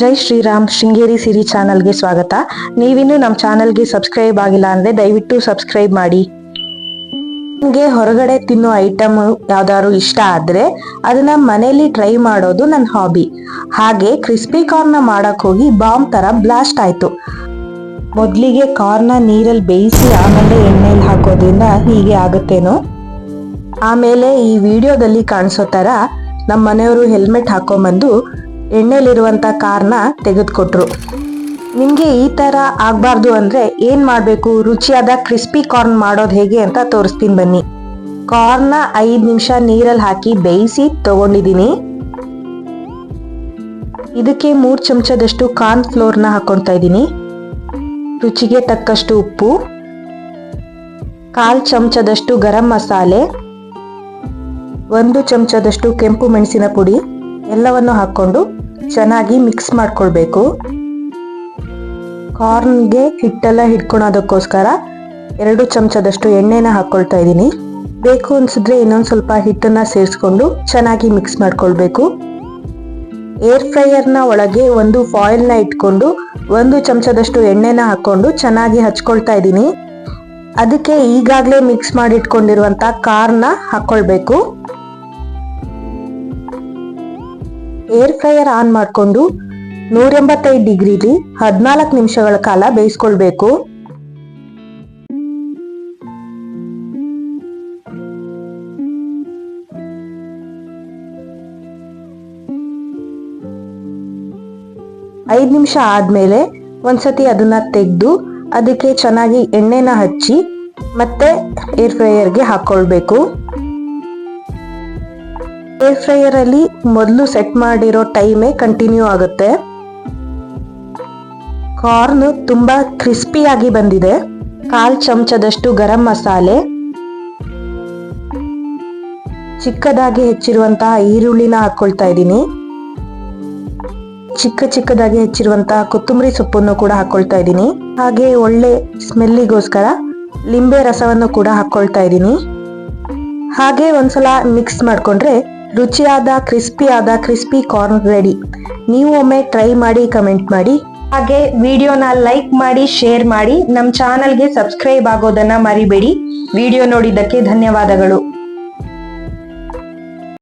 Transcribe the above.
ಜೈ ಶ್ರೀರಾಮ್ ಶೃಂಗೇರಿ ಸಿರಿ ಚಾನಲ್ಗೆ ಸ್ವಾಗತ. ನೀವಿನ್ನೂ ನಮ್ಮ ಚಾನಲ್ಗೆ ಸಬ್ಸ್ಕ್ರೈಬ್ ಆಗಿಲ್ಲ ಅಂದ್ರೆ ದಯವಿಟ್ಟು ಸಬ್ಸ್ಕ್ರೈಬ್ ಮಾಡಿ. ನಿಮಗೆ ಹೊರಗಡೆ ತಿನ್ನೋ ಐಟಮ್ ಯಾವ್ದಾದ್ರು ಇಷ್ಟ ಆದ್ರೆ ಅದನ್ನ ಮನೇಲಿ ಟ್ರೈ ಮಾಡೋದು ನನ್ನ ಹಾಬಿ. ಹಾಗೆ ಕ್ರಿಸ್ಪಿ ಕಾರ್ನ್ ಮಾಡಕ್ ಹೋಗಿ ಬಾಂಬ್ ತರ ಬ್ಲಾಸ್ಟ್ ಆಯ್ತು. ಮೊದ್ಲಿಗೆ ಕಾರ್ನ ನೀರಲ್ಲಿ ಬೇಯಿಸಿ ಆಮೇಲೆ ಎಣ್ಣೆಲಿ ಹಾಕೋದ್ರಿಂದ ಹೀಗೆ ಆಗುತ್ತೇನೋ. ಆಮೇಲೆ ಈ ವಿಡಿಯೋದಲ್ಲಿ ಕಾಣಿಸೋ ತರ ನಮ್ಮ ಮನೆಯವರು ಹೆಲ್ಮೆಟ್ ಹಾಕೊಂಡ್ಬಂದು ಎಣ್ಣೆಲಿರುವಂತ ಕಾರ್ನ ತೆಗೆದುಕೊಟ್ರು. ನಿಮ್ಗೆ ಈ ತರ ಆಗ್ಬಾರ್ದು ಅಂದ್ರೆ ಏನ್ ಮಾಡ್ಬೇಕು, ರುಚಿಯಾದ ಕ್ರಿಸ್ಪಿ ಕಾರ್ನ್ ಮಾಡೋದು ಹೇಗೆ ಅಂತ ತೋರಿಸ್ತೀನಿ ಬನ್ನಿ. ಕಾರ್ನ 5 ನಿಮಿಷ ನೀರಲ್ಲಿ ಹಾಕಿ ಬೇಯಿಸಿ ತಗೊಂಡಿದೀನಿ. ಇದಕ್ಕೆ 3 ಚಮಚದಷ್ಟು ಕಾರ್ನ್ ಫ್ಲೋರ್ನ ಹಾಕೊಳ್ತಾ ಇದ್ದೀನಿ. ರುಚಿಗೆ ತಕ್ಕಷ್ಟು ಉಪ್ಪು, 1/4 ಚಮಚದಷ್ಟು ಗರಂ ಮಸಾಲೆ, 1 ಚಮಚದಷ್ಟು ಕೆಂಪು ಮೆಣಸಿನ ಪುಡಿ ಎಲ್ಲವನ್ನು ಹಾಕೊಂಡು ಚೆನ್ನಾಗಿ ಮಿಕ್ಸ್ ಮಾಡ್ಕೊಳ್ಬೇಕು. ಕಾರ್ನ್ಗೆ ಹಿಟ್ಟೆಲ್ಲ ಹಿಡ್ಕೊಳೋದಕ್ಕೋಸ್ಕರ 2 ಚಮಚದಷ್ಟು ಎಣ್ಣೆನ ಹಾಕೊಳ್ತಾ ಇದ್ದೀನಿ. ಬೇಕು ಅನ್ಸಿದ್ರೆ ಇನ್ನೊಂದು ಸ್ವಲ್ಪ ಹಿಟ್ಟನ್ನ ಸೇರಿಸ್ಕೊಂಡು ಚೆನ್ನಾಗಿ ಮಿಕ್ಸ್ ಮಾಡ್ಕೊಳ್ಬೇಕು. ಏರ್ ಫ್ರೈಯರ್ನ ಒಳಗೆ ಒಂದು ಫಾಯಿಲ್ನ ಇಟ್ಕೊಂಡು 1 ಚಮಚದಷ್ಟು ಎಣ್ಣೆನ ಹಾಕೊಂಡು ಚೆನ್ನಾಗಿ ಹಚ್ಕೊಳ್ತಾ ಇದ್ದೀನಿ. ಅದಕ್ಕೆ ಈಗಾಗಲೇ ಮಿಕ್ಸ್ ಮಾಡಿ ಇಟ್ಕೊಂಡಿರುವಂತ ಕಾರ್ನ ಹಾಕೊಳ್ಬೇಕು. ಏರ್ ಫ್ರೈಯರ್ ಆನ್ ಮಾಡಿಕೊಂಡು 185 ಡಿಗ್ರಿಲಿ 14 ನಿಮಿಷಗಳ ಕಾಲ ಬೇಯಿಸ್ಕೊಳ್ಬೇಕು. ಐದು ನಿಮಿಷ ಆದ್ಮೇಲೆ ಒಂದ್ಸತಿ ಅದನ್ನ ತೆಗೆದು ಅದಕ್ಕೆ ಚೆನ್ನಾಗಿ ಎಣ್ಣೆನ ಹಚ್ಚಿ ಮತ್ತೆ ಏರ್ ಫ್ರೈಯರ್ಗೆ ಹಾಕೊಳ್ಬೇಕು. ಏರ್ ಫ್ರೈಯರ್ ಅಲ್ಲಿ ಮೊದಲು ಸೆಟ್ ಮಾಡಿರೋ ಟೈಮೇ ಕಂಟಿನ್ಯೂ ಆಗುತ್ತೆ. ಕಾರ್ನ್ ತುಂಬಾ ಕ್ರಿಸ್ಪಿಯಾಗಿ ಬಂದಿದೆ. 1/4 ಚಮಚದಷ್ಟು ಗರಂ ಮಸಾಲೆ, ಚಿಕ್ಕದಾಗಿ ಹೆಚ್ಚಿರುವಂತಹ ಈರುಳ್ಳಿನ ಹಾಕೊಳ್ತಾ ಇದ್ದೀನಿ. ಚಿಕ್ಕದಾಗಿ ಹೆಚ್ಚಿರುವಂತಹ ಕೊತ್ತಂಬರಿ ಸೊಪ್ಪನ್ನು ಕೂಡ ಹಾಕೊಳ್ತಾ ಇದ್ದೀನಿ. ಹಾಗೆ ಒಳ್ಳೆ ಸ್ಮೆಲ್ಲಿಗೋಸ್ಕರ ಲಿಂಬೆ ರಸವನ್ನು ಕೂಡ ಹಾಕೊಳ್ತಾ ಇದ್ದೀನಿ. ಹಾಗೆ ಒಂದ್ಸಲ ಮಿಕ್ಸ್ ಮಾಡ್ಕೊಂಡ್ರೆ ರುಚಿಯಾದ ಕ್ರಿಸ್ಪಿ ಕಾರ್ನ್ ರೆಡಿ. ನೀವು ಒಮ್ಮೆ ಟ್ರೈ ಮಾಡಿ ಕಮೆಂಟ್ ಮಾಡಿ. ಹಾಗೆ ವಿಡಿಯೋನ ಲೈಕ್ ಮಾಡಿ, ಶೇರ್ ಮಾಡಿ, ನಮ್ಮ ಚಾನಲ್ಗೆ ಸಬ್ಸ್ಕ್ರೈಬ್ ಆಗೋದನ್ನ ಮರಿಬೇಡಿ. ವಿಡಿಯೋ ನೋಡಿದ್ದಕ್ಕೆ ಧನ್ಯವಾದಗಳು.